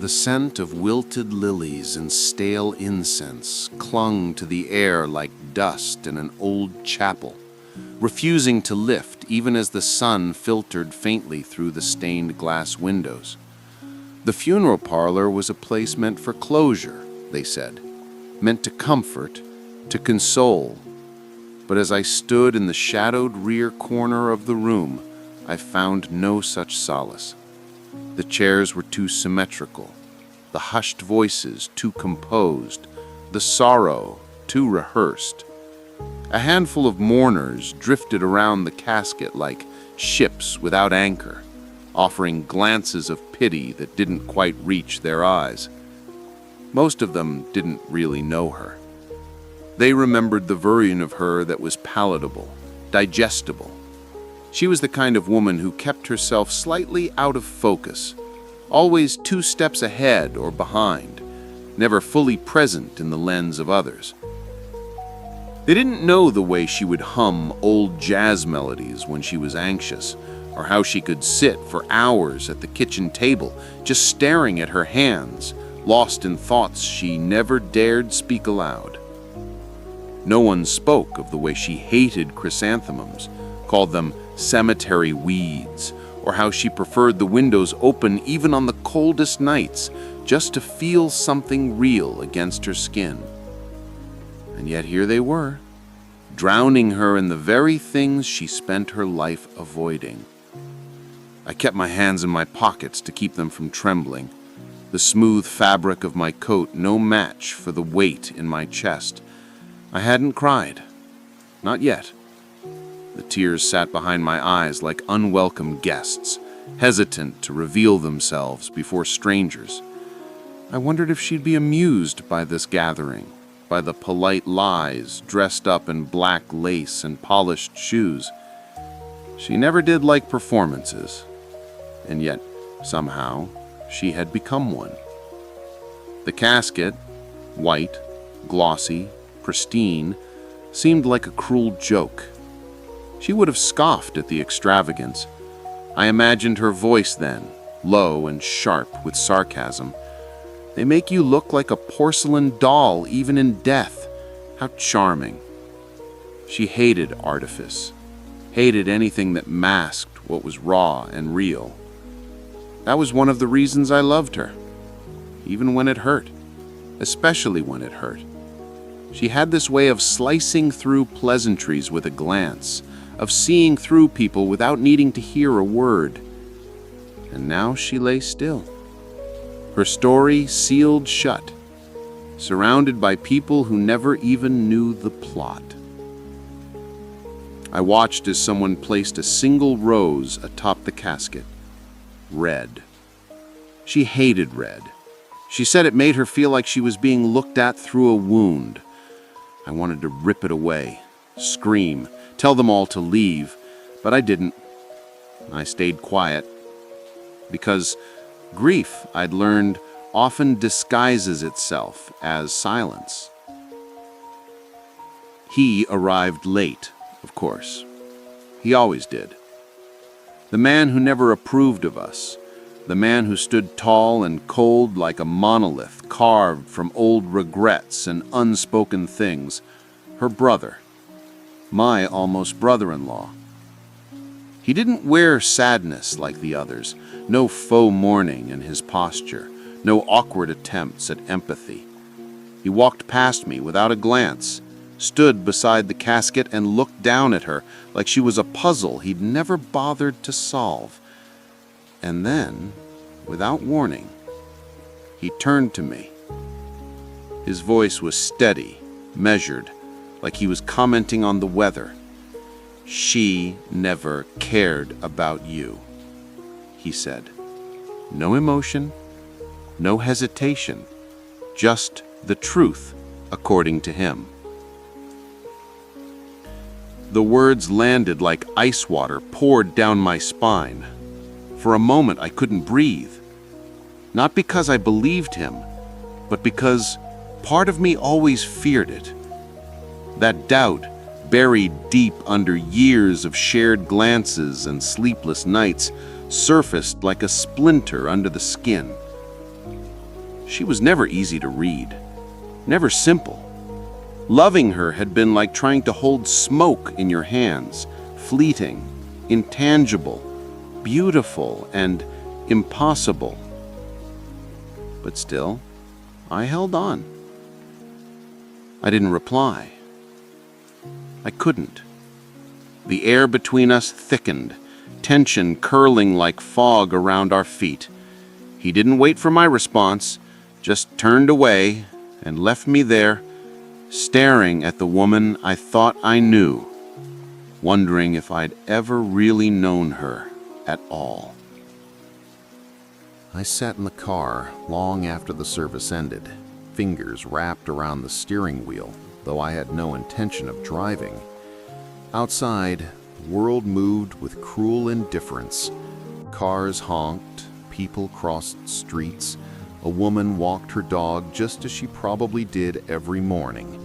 The scent of wilted lilies and stale incense clung to the air like dust in an old chapel, refusing to lift even as the sun filtered faintly through the stained glass windows. The funeral parlor was a place meant for closure, they said, meant to comfort, to console. But as I stood in the shadowed rear corner of the room, I found no such solace. The chairs were too symmetrical, the hushed voices too composed, the sorrow too rehearsed. A handful of mourners drifted around the casket like ships without anchor, offering glances of pity that didn't quite reach their eyes. Most of them didn't really know her. They remembered the version of her that was palatable, digestible. She was the kind of woman who kept herself slightly out of focus, always 2 steps ahead or behind, never fully present in the lens of others. They didn't know the way she would hum old jazz melodies when she was anxious, or how she could sit for hours at the kitchen table just staring at her hands, lost in thoughts she never dared speak aloud. No one spoke of the way she hated chrysanthemums, called them cemetery weeds, or how she preferred the windows open even on the coldest nights, just to feel something real against her skin. And yet here they were, drowning her in the very things she spent her life avoiding. I kept my hands in my pockets to keep them from trembling, the smooth fabric of my coat no match for the weight in my chest. I hadn't cried. Not yet. The tears sat behind my eyes like unwelcome guests, hesitant to reveal themselves before strangers. I wondered if she'd be amused by this gathering, by the polite lies dressed up in black lace and polished shoes. She never did like performances, and yet, somehow, she had become one. The casket, white, glossy, pristine, seemed like a cruel joke. She would have scoffed at the extravagance. I imagined her voice then, low and sharp with sarcasm. They make you look like a porcelain doll even in death. How charming. She hated artifice, hated anything that masked what was raw and real. That was one of the reasons I loved her, even when it hurt, especially when it hurt. She had this way of slicing through pleasantries with a glance, of seeing through people without needing to hear a word. And now she lay still, her story sealed shut, surrounded by people who never even knew the plot. I watched as someone placed a single rose atop the casket. Red. She hated red. She said it made her feel like she was being looked at through a wound. I wanted to rip it away, scream, tell them all to leave, but I didn't. I stayed quiet. Because grief, I'd learned, often disguises itself as silence. He arrived late, of course. He always did. The man who never approved of us, the man who stood tall and cold like a monolith carved from old regrets and unspoken things, her brother, my almost brother-in-law. He didn't wear sadness like the others, no faux mourning in his posture, no awkward attempts at empathy. He walked past me without a glance, stood beside the casket and looked down at her like she was a puzzle he'd never bothered to solve. And then, without warning, he turned to me. His voice was steady, measured, like he was commenting on the weather. "She never cared about you," he said. No emotion, no hesitation, just the truth according to him. The words landed like ice water poured down my spine. For a moment I couldn't breathe. Not because I believed him, but because part of me always feared it. That doubt, buried deep under years of shared glances and sleepless nights, surfaced like a splinter under the skin. She was never easy to read, never simple. Loving her had been like trying to hold smoke in your hands, fleeting, intangible, beautiful, and impossible. But still, I held on. I didn't reply. I couldn't. The air between us thickened, tension curling like fog around our feet. He didn't wait for my response, just turned away and left me there, staring at the woman I thought I knew, wondering if I'd ever really known her at all. I sat in the car long after the service ended, fingers wrapped around the steering wheel, though I had no intention of driving. Outside, the world moved with cruel indifference. Cars honked, people crossed streets, a woman walked her dog just as she probably did every morning.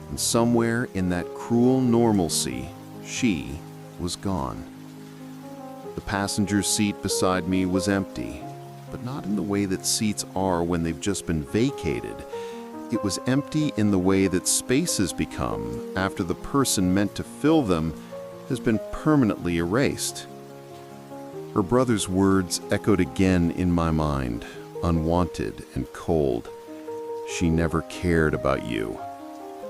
And somewhere in that cruel normalcy, she was gone. The passenger seat beside me was empty, but not in the way that seats are when they've just been vacated. It was empty in the way that spaces become after the person meant to fill them has been permanently erased. Her brother's words echoed again in my mind, unwanted and cold. She never cared about you.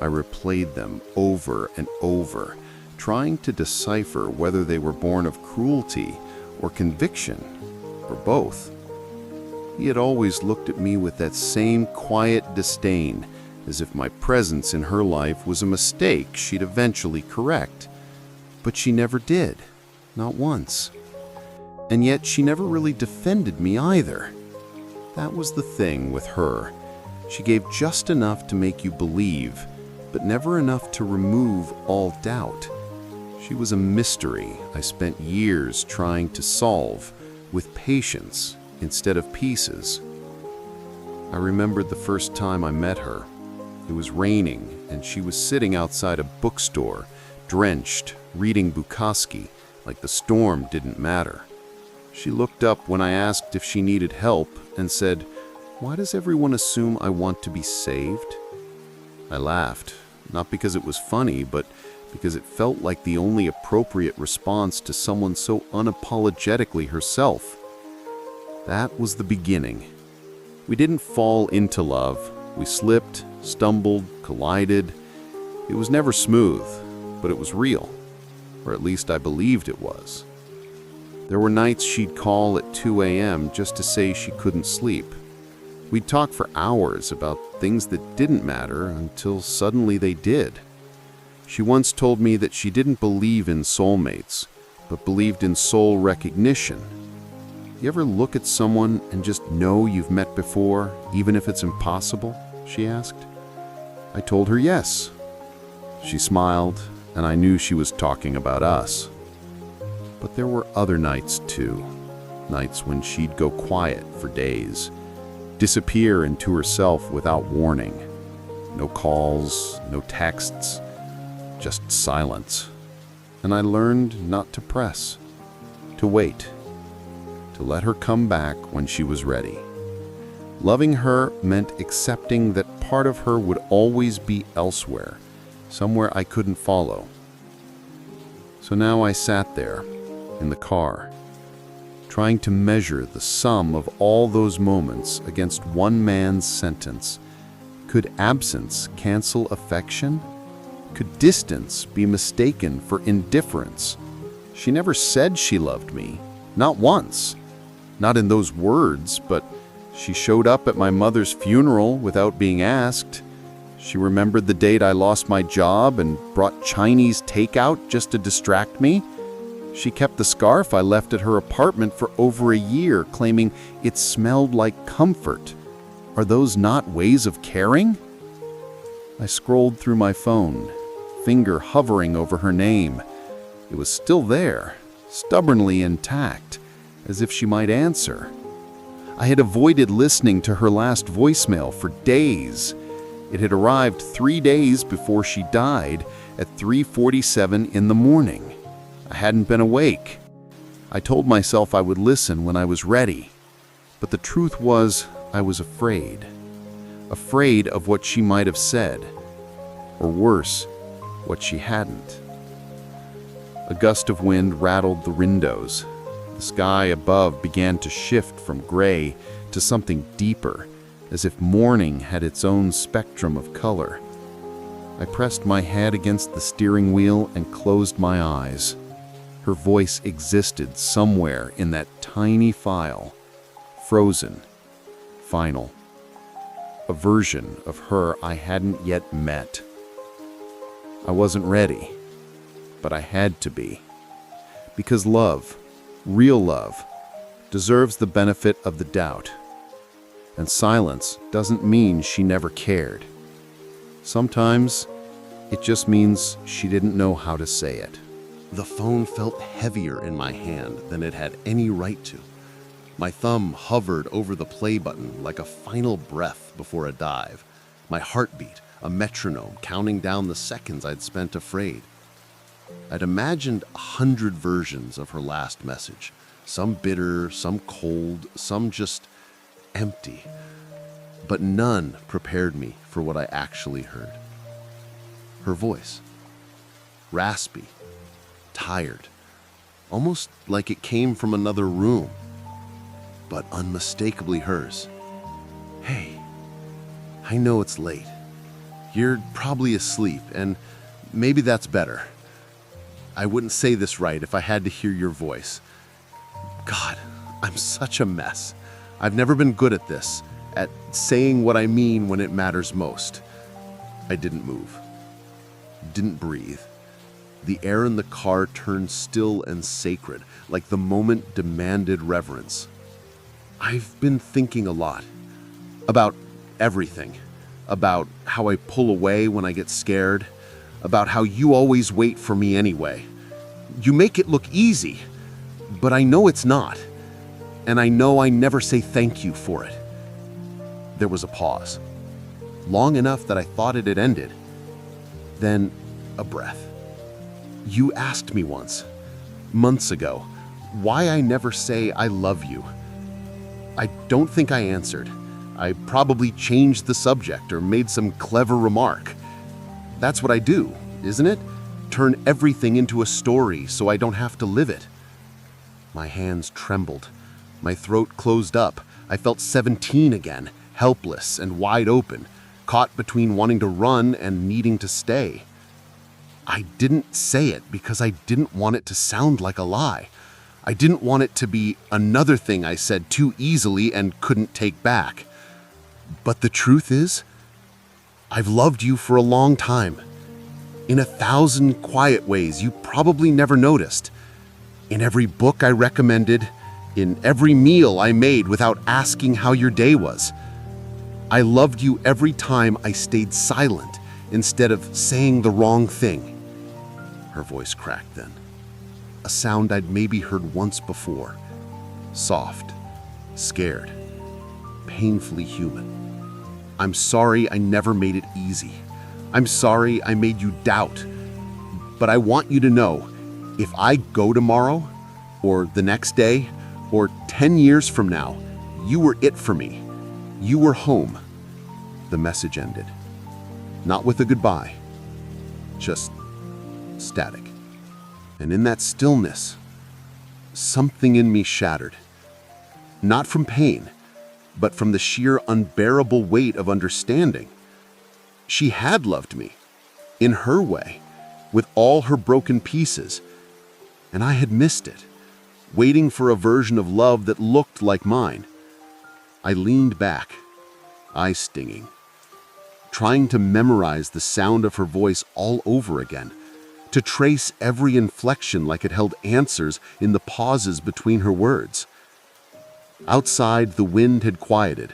I replayed them over and over, trying to decipher whether they were born of cruelty or conviction, or both. He had always looked at me with that same quiet disdain, as if my presence in her life was a mistake she'd eventually correct. But she never did, not once. And yet she never really defended me either. That was the thing with her. She gave just enough to make you believe, but never enough to remove all doubt. She was a mystery I spent years trying to solve with patience instead of pieces. I remembered the first time I met her. It was raining, and she was sitting outside a bookstore, drenched, reading Bukowski, like the storm didn't matter. She looked up when I asked if she needed help and said, "Why does everyone assume I want to be saved?" I laughed, not because it was funny, but because it felt like the only appropriate response to someone so unapologetically herself. That was the beginning. We didn't fall into love. We slipped, stumbled, collided. It was never smooth, but it was real, or at least I believed it was. There were nights she'd call at 2 a.m. just to say she couldn't sleep. We'd talk for hours about things that didn't matter until suddenly they did. She once told me that she didn't believe in soulmates, but believed in soul recognition. You ever look at someone and just know you've met before, even if it's impossible? She asked. I told her yes. She smiled, and I knew she was talking about us. But there were other nights too, nights when she'd go quiet for days, disappear into herself without warning. No calls, no texts, just silence. And I learned not to press, to wait, to let her come back when she was ready. Loving her meant accepting that part of her would always be elsewhere, somewhere I couldn't follow. So now I sat there, in the car, trying to measure the sum of all those moments against one man's sentence. Could absence cancel affection? Could distance be mistaken for indifference? She never said she loved me, not once. Not in those words, but she showed up at my mother's funeral without being asked. She remembered the date I lost my job and brought Chinese takeout just to distract me. She kept the scarf I left at her apartment for over a year, claiming it smelled like comfort. Are those not ways of caring? I scrolled through my phone, finger hovering over her name. It was still there, stubbornly intact, as if she might answer. I had avoided listening to her last voicemail for days. It had arrived 3 days before she died at 3:47 in the morning. I hadn't been awake. I told myself I would listen when I was ready. But the truth was, I was afraid. afraid of what she might have said, or worse, what she hadn't. A gust of wind rattled the windows. The sky above began to shift from gray to something deeper, as if morning had its own spectrum of color. I pressed my head against the steering wheel and closed my eyes. Her voice existed somewhere in that tiny file, frozen, final. A version of her I hadn't yet met. I wasn't ready, but I had to be. Because love, real love, deserves the benefit of the doubt. And silence doesn't mean she never cared. Sometimes it just means she didn't know how to say it. The phone felt heavier in my hand than it had any right to. My thumb hovered over the play button like a final breath before a dive. My heartbeat, a metronome counting down the seconds I'd spent afraid. I'd imagined 100 versions of her last message, some bitter, some cold, some just empty. But none prepared me for what I actually heard. Her voice, raspy, tired, almost like it came from another room, but unmistakably hers. Hey, I know it's late. You're probably asleep, and maybe that's better. I wouldn't say this right if I had to hear your voice. God, I'm such a mess. I've never been good at this, at saying what I mean when it matters most. I didn't move, didn't breathe. The air in the car turned still and sacred, like the moment demanded reverence. I've been thinking a lot about everything, about how I pull away when I get scared, about how you always wait for me anyway. You make it look easy, but I know it's not, and I know I never say thank you for it. There was a pause, long enough that I thought it had ended. Then a breath. You asked me once, months ago, why I never say I love you. I don't think I answered. I probably changed the subject or made some clever remark. That's what I do, isn't it? Turn everything into a story so I don't have to live it. My hands trembled. My throat closed up. I felt 17 again, helpless and wide open, caught between wanting to run and needing to stay. I didn't say it because I didn't want it to sound like a lie. I didn't want it to be another thing I said too easily and couldn't take back. But the truth is, I've loved you for a long time. In 1,000 quiet ways you probably never noticed. In every book I recommended, in every meal I made without asking how your day was. I loved you every time I stayed silent instead of saying the wrong thing. Her voice cracked then, a sound I'd maybe heard once before, soft, scared, painfully human. I'm sorry I never made it easy. I'm sorry I made you doubt. But I want you to know, if I go tomorrow, or the next day, or 10 years from now, you were it for me. You were home. The message ended. Not with a goodbye, just static. And in that stillness, something in me shattered. Not from pain, but from the sheer unbearable weight of understanding. She had loved me, in her way, with all her broken pieces, and I had missed it, waiting for a version of love that looked like mine. I leaned back, eyes stinging, trying to memorize the sound of her voice all over again, to trace every inflection like it held answers in the pauses between her words. Outside, the wind had quieted,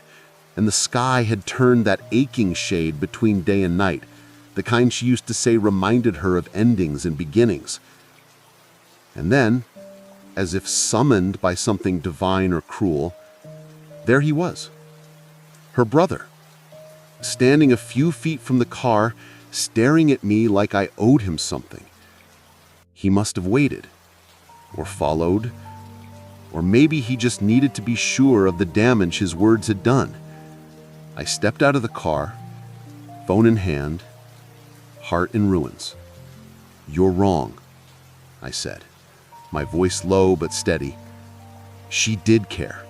and the sky had turned that aching shade between day and night, the kind she used to say reminded her of endings and beginnings. And then, as if summoned by something divine or cruel, there he was, her brother, standing a few feet from the car, staring at me like I owed him something. He must have waited, or followed, or maybe he just needed to be sure of the damage his words had done. I stepped out of the car, phone in hand, heart in ruins. "You're wrong," I said, my voice low but steady. "She did care.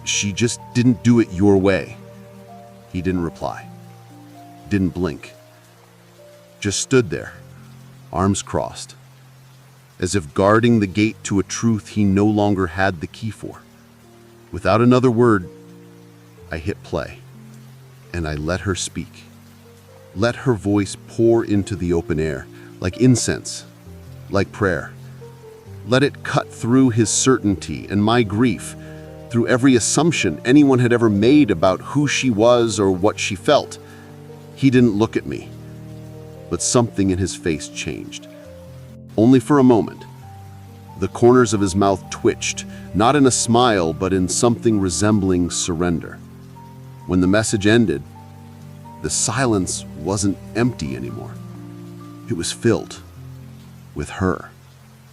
She just didn't do it your way." He didn't reply, didn't blink, just stood there, arms crossed, as if guarding the gate to a truth he no longer had the key for. Without another word, I hit play, and I let her speak. Let her voice pour into the open air, like incense, like prayer. Let it cut through his certainty and my grief, through every assumption anyone had ever made about who she was or what she felt. He didn't look at me, but something in his face changed. Only for a moment. The corners of his mouth twitched, not in a smile, but in something resembling surrender. When the message ended, the silence wasn't empty anymore. It was filled with her.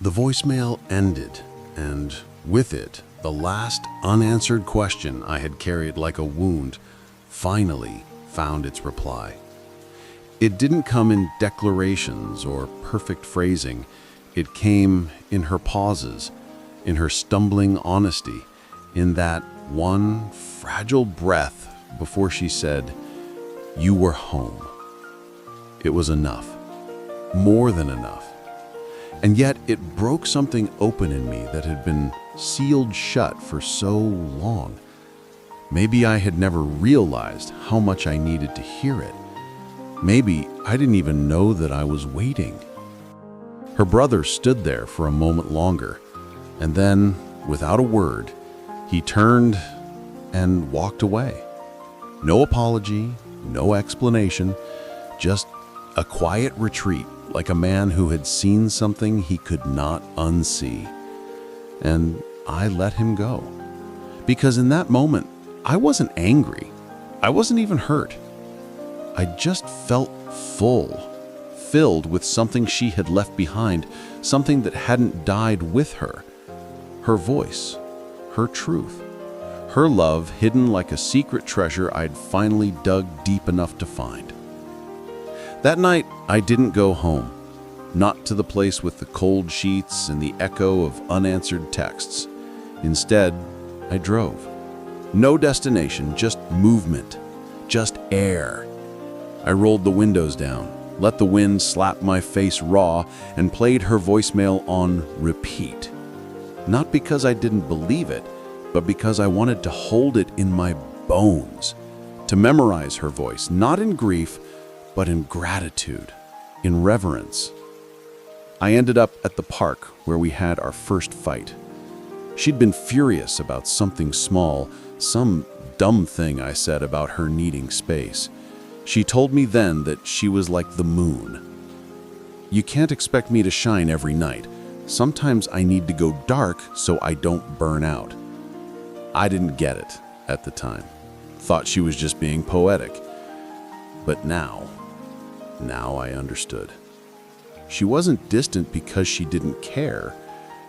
The voicemail ended, and with it, the last unanswered question I had carried like a wound finally found its reply. It didn't come in declarations or perfect phrasing. It came in her pauses, in her stumbling honesty, in that one fragile breath before she said, "You were home." It was enough, more than enough. And yet it broke something open in me that had been sealed shut for so long. Maybe I had never realized how much I needed to hear it. Maybe I didn't even know that I was waiting. Her brother stood there for a moment longer, and then, without a word, he turned and walked away. No apology, no explanation, just a quiet retreat, like a man who had seen something he could not unsee. And I let him go. Because in that moment, I wasn't angry. I wasn't even hurt. I just felt full, filled with something she had left behind, something that hadn't died with her. Her voice, her truth, her love hidden like a secret treasure I'd finally dug deep enough to find. That night, I didn't go home, not to the place with the cold sheets and the echo of unanswered texts. Instead, I drove. No destination, just movement, just air. I rolled the windows down, let the wind slap my face raw, and played her voicemail on repeat. Not because I didn't believe it, but because I wanted to hold it in my bones, to memorize her voice, not in grief, but in gratitude, in reverence. I ended up at the park where we had our first fight. She'd been furious about something small, some dumb thing I said about her needing space. She told me then that she was like the moon. "You can't expect me to shine every night. Sometimes I need to go dark so I don't burn out." I didn't get it at the time. Thought she was just being poetic. But now I understood. She wasn't distant because she didn't care.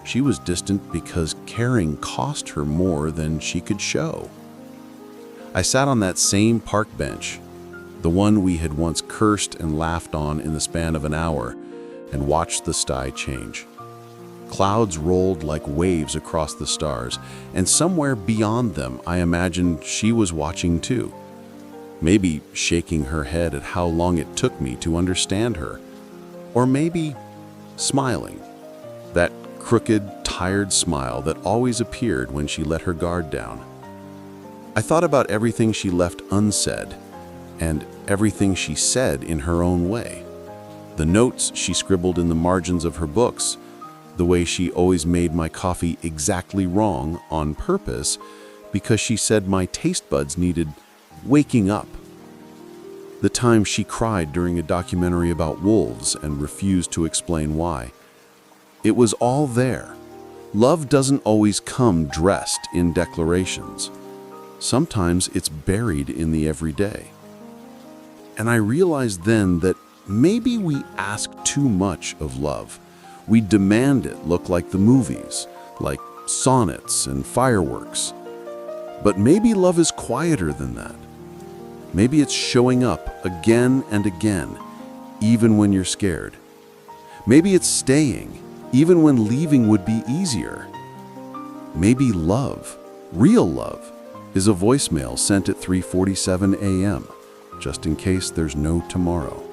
She was distant because caring cost her more than she could show. I sat on that same park bench, the one we had once cursed and laughed on in the span of an hour, and watched the sky change. Clouds rolled like waves across the stars, and somewhere beyond them I imagined she was watching too. Maybe shaking her head at how long it took me to understand her. Or maybe smiling, that crooked, tired smile that always appeared when she let her guard down. I thought about everything she left unsaid, and everything she said in her own way. The notes she scribbled in the margins of her books, the way she always made my coffee exactly wrong on purpose because she said my taste buds needed waking up. The time she cried during a documentary about wolves and refused to explain why. It was all there. Love doesn't always come dressed in declarations. Sometimes it's buried in the everyday. And I realized then that maybe we ask too much of love. We demand it look like the movies, like sonnets and fireworks. But maybe love is quieter than that. Maybe it's showing up again and again, even when you're scared. Maybe it's staying, even when leaving would be easier. Maybe love, real love, is a voicemail sent at 3:47 a.m., just in case there's no tomorrow.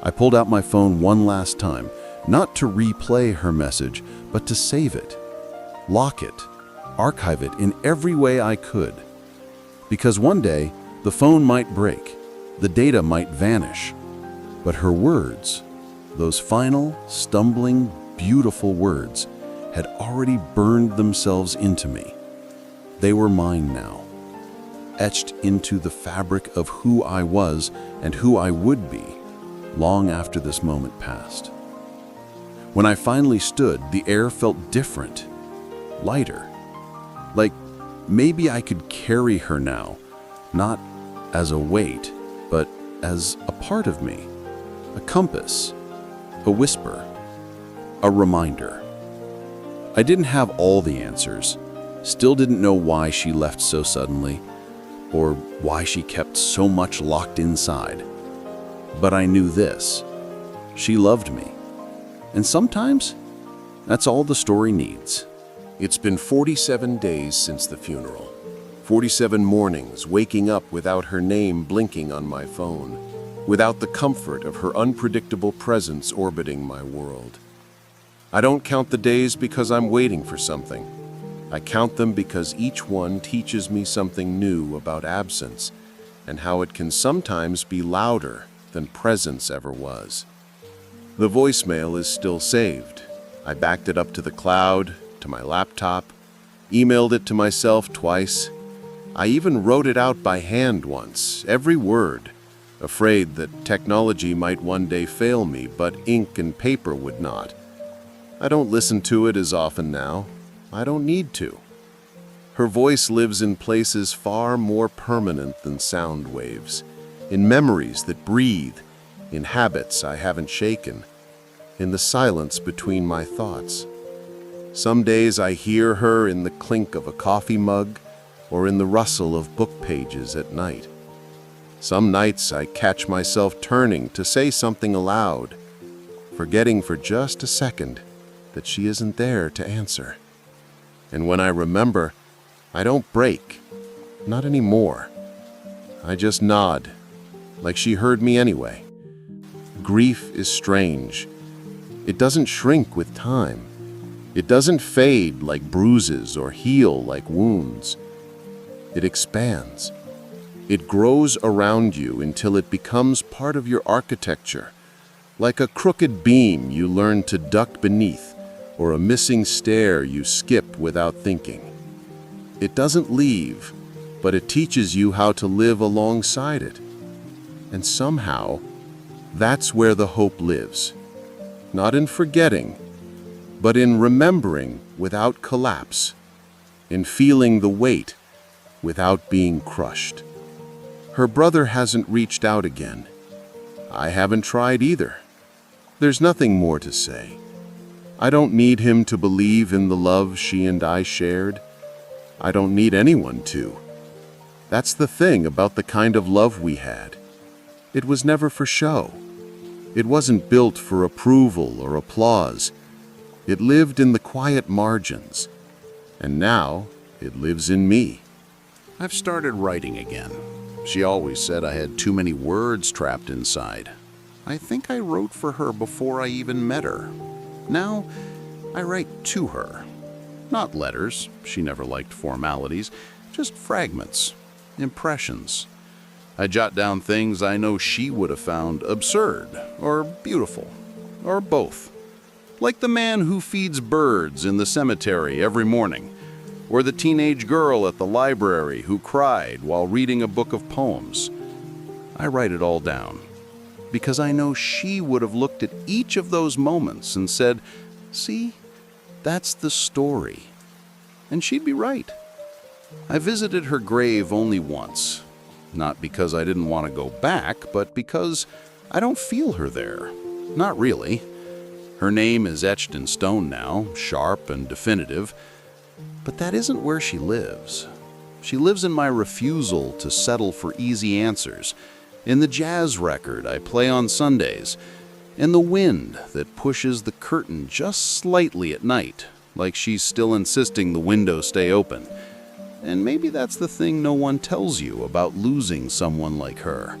I pulled out my phone one last time, not to replay her message, but to save it, lock it, archive it in every way I could. Because one day, the phone might break, the data might vanish, but her words, those final, stumbling, beautiful words, had already burned themselves into me. They were mine now, etched into the fabric of who I was and who I would be, long after this moment passed. When I finally stood, the air felt different, lighter. Like maybe I could carry her now, not as a weight, but as a part of me, a compass, a whisper, a reminder. I didn't have all the answers, still didn't know why she left so suddenly, or why she kept so much locked inside. But I knew this: she loved me. And sometimes, that's all the story needs. It's been 47 days since the funeral. 47 mornings waking up without her name blinking on my phone, without the comfort of her unpredictable presence orbiting my world. I don't count the days because I'm waiting for something. I count them because each one teaches me something new about absence and how it can sometimes be louder than presence ever was. The voicemail is still saved. I backed it up to the cloud, to my laptop, emailed it to myself twice. I even wrote it out by hand once, every word, afraid that technology might one day fail me, but ink and paper would not. I don't listen to it as often now. I don't need to. Her voice lives in places far more permanent than sound waves, in memories that breathe, in habits I haven't shaken, in the silence between my thoughts. Some days I hear her in the clink of a coffee mug or in the rustle of book pages at night. Some nights I catch myself turning to say something aloud, forgetting for just a second that she isn't there to answer. And when I remember, I don't break, not anymore. I just nod, like she heard me anyway. Grief is strange. It doesn't shrink with time. It doesn't fade like bruises or heal like wounds. It expands. It grows around you until it becomes part of your architecture, like a crooked beam you learn to duck beneath, or a missing stair you skip without thinking. It doesn't leave, but it teaches you how to live alongside it. And somehow, that's where the hope lives. Not in forgetting, but in remembering without collapse, in feeling the weight without being crushed. Her brother hasn't reached out again. I haven't tried either. There's nothing more to say. I don't need him to believe in the love she and I shared. I don't need anyone to. That's the thing about the kind of love we had. It was never for show. It wasn't built for approval or applause. It lived in the quiet margins. And now it lives in me. I've started writing again. She always said I had too many words trapped inside. I think I wrote for her before I even met her. Now, I write to her. Not letters, she never liked formalities, just fragments, impressions. I jot down things I know she would have found absurd, or beautiful, or both. Like the man who feeds birds in the cemetery every morning, or the teenage girl at the library who cried while reading a book of poems. I write it all down, because I know she would have looked at each of those moments and said, "See, that's the story." And she'd be right. I visited her grave only once, not because I didn't want to go back, but because I don't feel her there. Not really. Her name is etched in stone now, sharp and definitive, but that isn't where she lives. She lives in my refusal to settle for easy answers, in the jazz record I play on Sundays, in the wind that pushes the curtain just slightly at night, like she's still insisting the window stay open. And maybe that's the thing no one tells you about losing someone like her.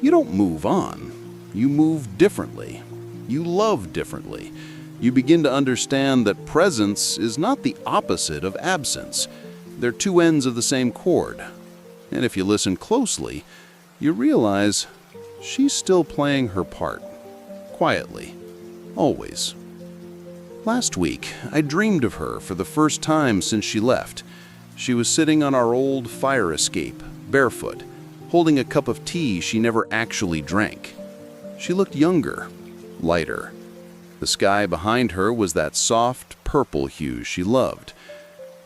You don't move on. You move differently. You love differently. You begin to understand that presence is not the opposite of absence. They're two ends of the same cord. And if you listen closely, you realize she's still playing her part. Quietly. Always. Last week, I dreamed of her for the first time since she left. She was sitting on our old fire escape, barefoot, holding a cup of tea she never actually drank. She looked younger, lighter. The sky behind her was that soft purple hue she loved.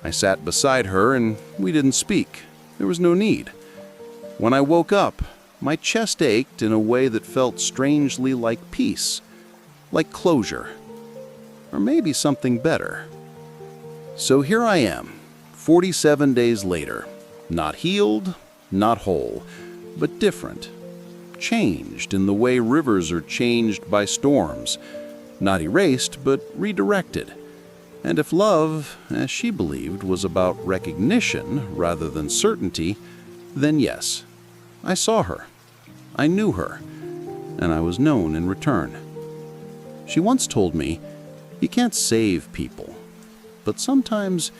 I sat beside her and we didn't speak. There was no need. When I woke up, my chest ached in a way that felt strangely like peace, like closure, or maybe something better. So here I am, 47 days later, not healed, not whole, but different. Changed in the way rivers are changed by storms. Not erased, but redirected. And if love, as she believed, was about recognition rather than certainty, then yes, I saw her. I knew her. And I was known in return. She once told me, you can't save people, but sometimes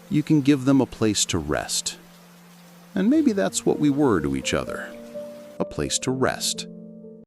you can give them a place to rest. And maybe that's what we were to each other. A place to rest.